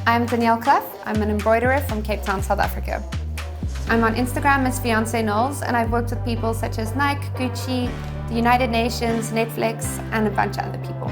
I'm Danielle Clough. I'm an embroiderer from Cape Town, South Africa. I'm on Instagram as Fiance Knowles, and I've worked with people such as Nike, Gucci, the United Nations, Netflix, and a bunch of other people.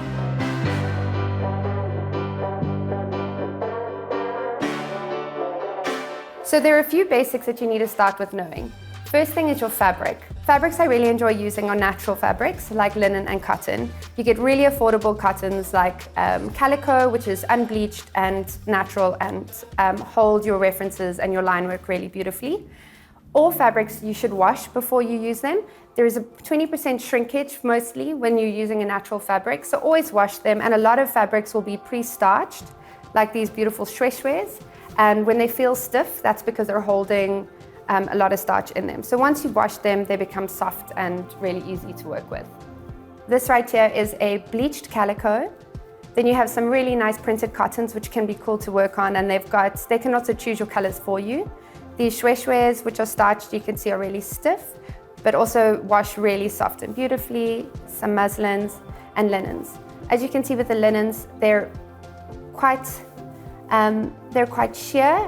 So there are a few basics that you need to start with knowing. First thing is your fabric. Fabrics I really enjoy using are natural fabrics like linen and cotton. You get really affordable cottons like calico, which is unbleached and natural and hold your references and your line work really beautifully. All fabrics you should wash before you use them. There is a 20% shrinkage mostly when you're using a natural fabric, so always wash them. And a lot of fabrics will be pre-starched, like these beautiful shweshwes. And when they feel stiff, that's because they're holding a lot of starch in them. So once you wash them, they become soft and really easy to work with. This right here is a bleached calico. Then you have some really nice printed cottons, which can be cool to work on, and they can also choose your colors for you. These shweshwes, which are starched, you can see are really stiff, but also wash really soft and beautifully. Some muslins and linens. As you can see with the linens, they're quite sheer,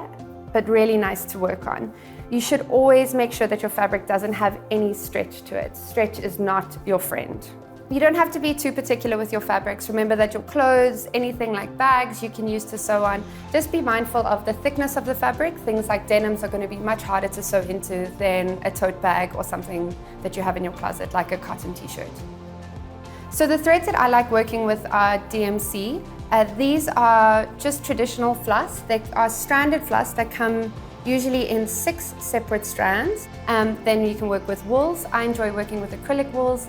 but really nice to work on. You should always make sure that your fabric doesn't have any stretch to it. Stretch is not your friend. You don't have to be too particular with your fabrics. Remember that your clothes, anything like bags you can use to sew on, just be mindful of the thickness of the fabric. Things like denims are going to be much harder to sew into than a tote bag or something that you have in your closet, like a cotton t-shirt. So the threads that I like working with are DMC. These are just traditional floss. They are stranded floss that come usually in 6 separate strands. Then you can work with wools. I enjoy working with acrylic wools,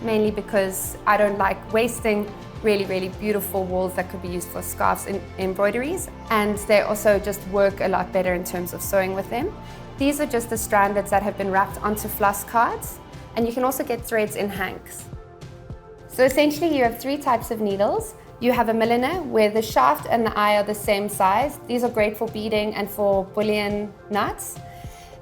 mainly because I don't like wasting really, really beautiful wools that could be used for scarves and embroideries. And they also just work a lot better in terms of sewing with them. These are just the strandeds that have been wrapped onto floss cards. And you can also get threads in hanks. So essentially you have 3 types of needles. You have a milliner where the shaft and the eye are the same size. These are great for beading and for bullion knots.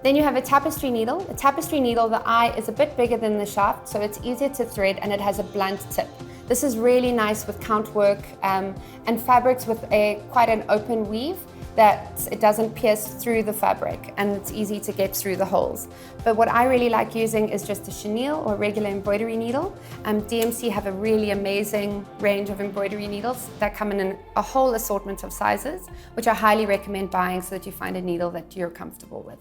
Then you have a tapestry needle. A tapestry needle, the eye is a bit bigger than the shaft, so it's easier to thread and it has a blunt tip. This is really nice with count work and fabrics with quite an open weave that it doesn't pierce through the fabric and it's easy to get through the holes. But what I really like using is just a chenille or regular embroidery needle. DMC have a really amazing range of embroidery needles that come in a whole assortment of sizes, which I highly recommend buying so that you find a needle that you're comfortable with.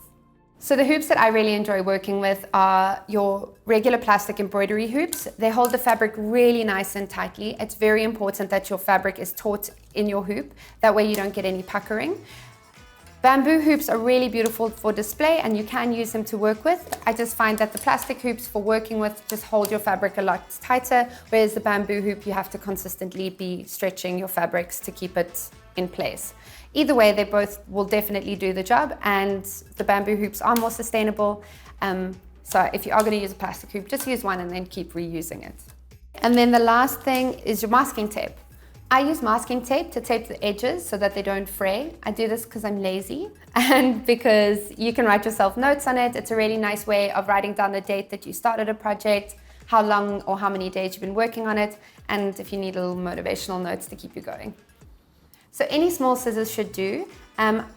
So the hoops that I really enjoy working with are your regular plastic embroidery hoops. They hold the fabric really nice and tightly. It's very important that your fabric is taut in your hoop. That way you don't get any puckering. Bamboo hoops are really beautiful for display and you can use them to work with. I just find that the plastic hoops for working with just hold your fabric a lot tighter, whereas the bamboo hoop you have to consistently be stretching your fabrics to keep it in place. Either way, they both will definitely do the job, and the bamboo hoops are more sustainable. So if you are going to use a plastic hoop, just use one and then keep reusing it. And then the last thing is your masking tape. I use masking tape to tape the edges so that they don't fray. I do this because I'm lazy and because you can write yourself notes on it. It's a really nice way of writing down the date that you started a project, how long or how many days you've been working on it, and if you need little motivational notes to keep you going. So any small scissors should do.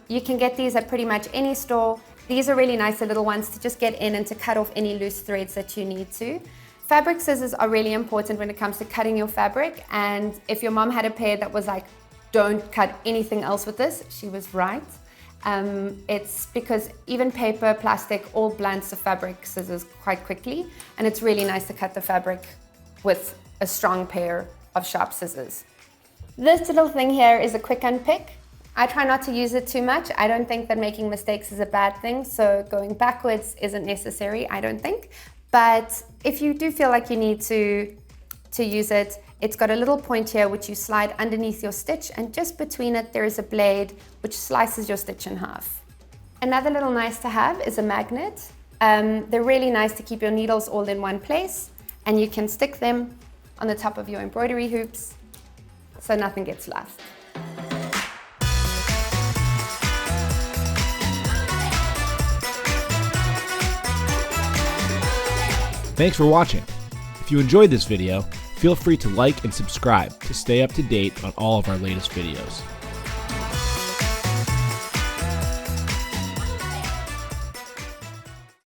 You can get these at pretty much any store. These are really nice, the little ones to just get in and to cut off any loose threads that you need to. Fabric scissors are really important when it comes to cutting your fabric. And if your mom had a pair that was like, don't cut anything else with this, she was right. It's because even paper, plastic, all blunts the fabric scissors quite quickly. And it's really nice to cut the fabric with a strong pair of sharp scissors. This little thing here is a quick unpick. I try not to use it too much. I don't think that making mistakes is a bad thing, so going backwards isn't necessary, I don't think. But if you do feel like you need to use it, it's got a little point here which you slide underneath your stitch, and just between it there is a blade which slices your stitch in half. Another little nice to have is a magnet. They're really nice to keep your needles all in one place, and you can stick them on the top of your embroidery hoops so nothing gets lost. Thanks for watching. If you enjoyed this video, feel free to like and subscribe to stay up to date on all of our latest videos.